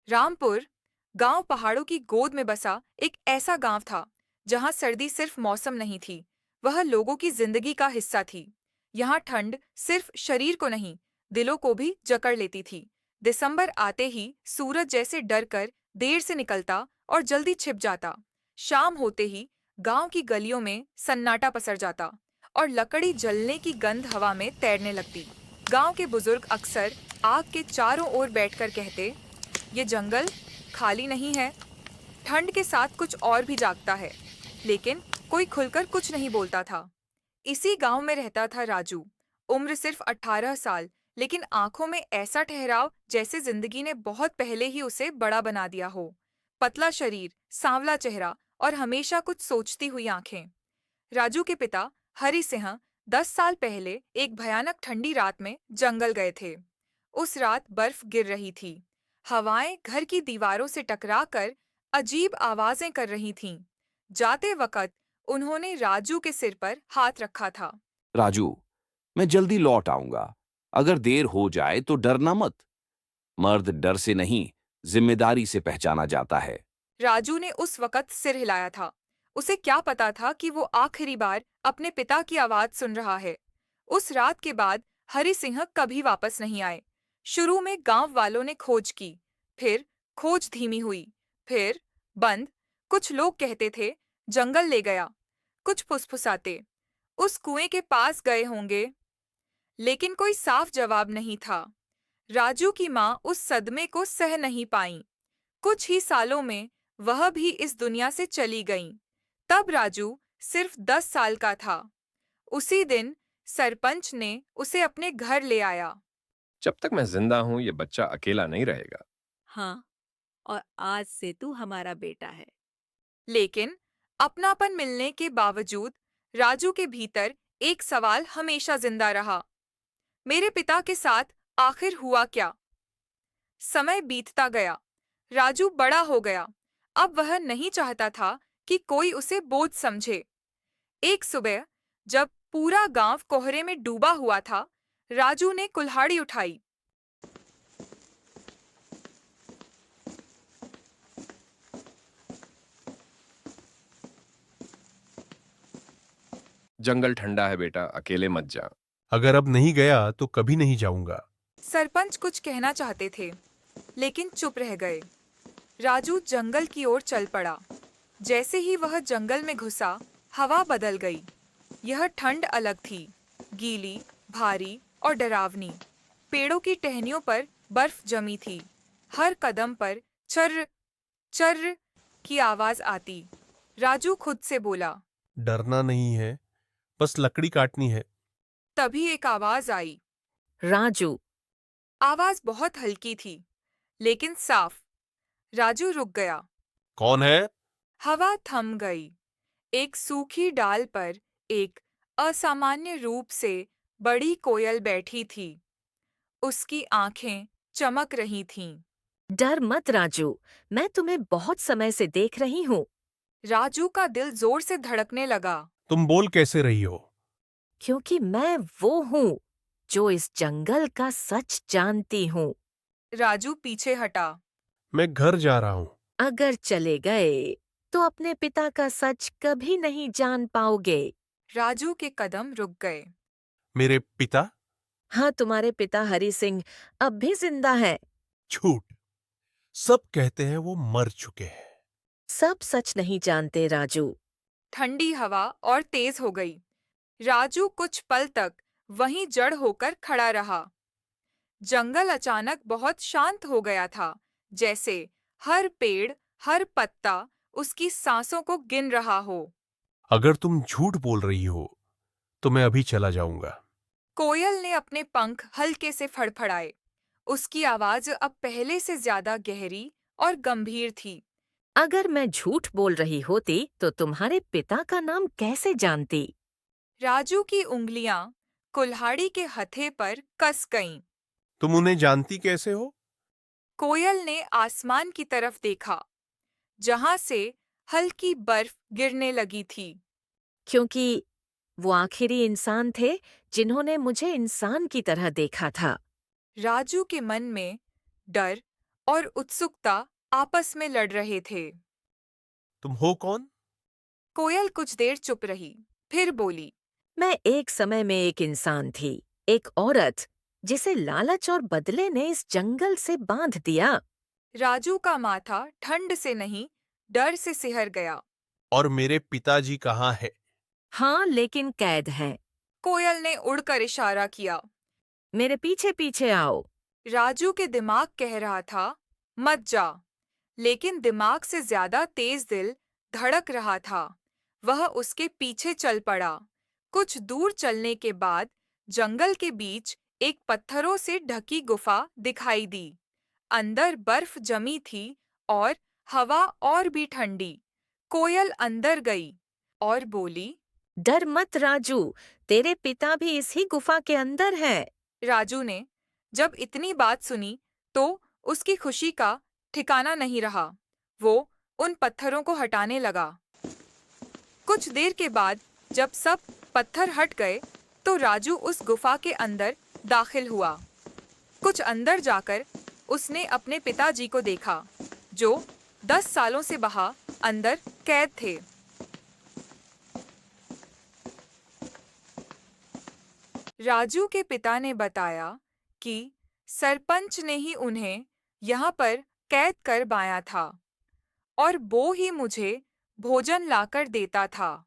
रामपुर गांव पहाड़ों की गोद में बसा एक ऐसा गांव था जहां सर्दी सिर्फ मौसम नहीं थी, वह लोगों की जिंदगी का हिस्सा थी। यहाँ ठंड सिर्फ शरीर को नहीं, दिलों को भी जकड़ लेती थी। दिसंबर आते ही सूरज जैसे डर कर देर से निकलता और जल्दी छिप जाता। शाम होते ही गांव की गलियों में सन्नाटा पसर जाता और लकड़ी जलने की गंध हवा में तैरने लगती। गांव के बुजुर्ग अक्सर आग के चारों ओर बैठकर कहते, ये जंगल खाली नहीं है, ठंड के साथ कुछ और भी जागता है। लेकिन कोई खुलकर कुछ नहीं बोलता था। इसी गांव में रहता था राजू। उम्र सिर्फ 18 साल, लेकिन आंखों में ऐसा ठहराव जैसे जिंदगी ने बहुत पहले ही उसे बड़ा बना दिया हो। पतला शरीर, सांवला चेहरा और हमेशा कुछ सोचती हुई आंखें। राजू के पिता हरि सिंह 10 साल पहले एक भयानक ठंडी रात में जंगल गए थे। उस रात बर्फ गिर रही थी। हवाएं घर की दीवारों से टकराकर अजीब आवाजें कर रही थीं। जाते वक्त उन्होंने राजू के सिर पर हाथ रखा था। राजू, मैं जल्दी लौट आऊंगा। अगर देर हो जाए तो डरना मत। मर्द डर से नहीं, जिम्मेदारी से पहचाना जाता है। राजू ने उस वक्त सिर हिलाया था। उसे क्या पता था कि वो आखिरी बार अपने पिता की आवाज सुन रहा है। उस रात के बाद हरि सिंह कभी वापस नहीं आए। शुरू में गांव वालों ने खोज की, फिर खोज धीमी हुई, फिर बंद। कुछ लोग कहते थे जंगल ले गया, कुछ फुसफुसाते उस कुएं के पास गए होंगे, लेकिन कोई साफ जवाब नहीं था। राजू की माँ उस सदमे को सह नहीं पाई। कुछ ही सालों में वह भी इस दुनिया से चली गईं। तब राजू सिर्फ 10 साल का था। उसी दिन सरपंच ने उसे अपने घर ले आया। जब तक मैं जिंदा हूं ये बच्चा अकेला नहीं रहेगा। हाँ, और आज से तू हमारा बेटा है। लेकिन अपनापन मिलने के बावजूद राजू के भीतर एक सवाल हमेशा जिंदा रहा। मेरे पिता के साथ आखिर हुआ क्या? समय बीतता गया। राजू बड़ा हो गया। अब वह नहीं चाहता था कि कोई उसे बोझ समझे। एक सुबह, जब पूरा गांव कोहरे में डूबा हुआ था, राजू ने कुल्हाड़ी उठाई। जंगल ठंडा है बेटा, अकेले मत जा। अगर अब नहीं गया तो कभी नहीं जाऊंगा। सरपंच कुछ कहना चाहते थे, लेकिन चुप रह गए। राजू जंगल की ओर चल पड़ा। जैसे ही वह जंगल में घुसा, हवा बदल गई। यह ठंड अलग थी, गीली, भारी और डरावनी। पेड़ों की टहनियों पर बर्फ जमी थी। हर कदम पर चर्र चर्र की आवाज आती। राजू खुद से बोला। डरना नहीं है, बस लकड़ी काटनी है। तभी एक आवाज आई। राजू। आवाज बहुत हल्की थी, लेकिन साफ। राजू रुक गया। कौन है? हवा थम गई। एक सूखी डाल पर एक असामान्य रूप से बड़ी कोयल बैठी थी। उसकी आंखें चमक रही थीं। डर मत राजू, मैं तुम्हें बहुत समय से देख रही हूँ। राजू का दिल जोर से धड़कने लगा। तुम बोल कैसे रही हो? क्योंकि मैं वो हूँ जो इस जंगल का सच जानती हूँ। राजू पीछे हटा। मैं घर जा रहा हूँ। अगर चले गए तो अपने पिता का सच कभी नहीं जान पाओगे। राजू के कदम रुक गए। मेरे पिता? हाँ, तुम्हारे पिता हरि सिंह अब भी जिंदा है। झूठ। सब कहते हैं वो मर चुके हैं। सब सच नहीं जानते राजू। ठंडी हवा और तेज हो गई। राजू कुछ पल तक वहीं जड़ होकर खड़ा रहा। जंगल अचानक बहुत शांत हो गया था, जैसे हर पेड़, हर पत्ता उसकी सांसों को गिन रहा हो। अगर तुम झूठ बोल रही हो तो मैं अभी चला जाऊंगा। कोयल ने अपने पंख हल्के से फड़फड़ाए। उसकी आवाज अब पहले से ज्यादा गहरी और गंभीर थी। अगर मैं झूठ बोल रही होती तो तुम्हारे पिता का नाम कैसे जानती? राजू की उंगलियां कुल्हाड़ी के हथे पर कस गईं। तुम उन्हें जानती कैसे हो? कोयल ने आसमान की तरफ देखा, जहां से हल्की बर्फ गिरने लगी थी। क्योंकि वो आखिरी इंसान थे जिन्होंने मुझे इंसान की तरह देखा था। राजू के मन में डर और उत्सुकता आपस में लड़ रहे थे। तुम हो कौन? कोयल कुछ देर चुप रही, फिर बोली, मैं एक समय में एक इंसान थी, एक औरत जिसे लालच और बदले ने इस जंगल से बांध दिया। राजू का माथा ठंड से नहीं, डर से सिहर गया। और मेरे पिताजी कहाँ है? हाँ, लेकिन कैद है। कोयल ने उड़कर इशारा किया। मेरे पीछे पीछे आओ। राजू के दिमाग कह रहा था, मत जा, लेकिन दिमाग से ज्यादा तेज दिल धड़क रहा था। वह उसके पीछे चल पड़ा। कुछ दूर चलने के बाद जंगल के बीच एक पत्थरों से ढकी गुफा दिखाई दी। अंदर बर्फ जमी थी और हवा और भी ठंडी। कोयल अंदर गई और बोली, डर मत राजू, तेरे पिता भी इसी गुफा के अंदर है। राजू ने जब इतनी बात सुनी तो उसकी खुशी का ठिकाना नहीं रहा। वो उन पत्थरों को हटाने लगा। कुछ देर के बाद जब सब पत्थर हट गए तो राजू उस गुफा के अंदर दाखिल हुआ। कुछ अंदर जाकर उसने अपने पिताजी को देखा, जो 10 सालों से वहां अंदर कैद थे। राजू के पिता ने बताया कि सरपंच ने ही उन्हें यहाँ पर कैद कर बाया था और वो ही मुझे भोजन लाकर देता था।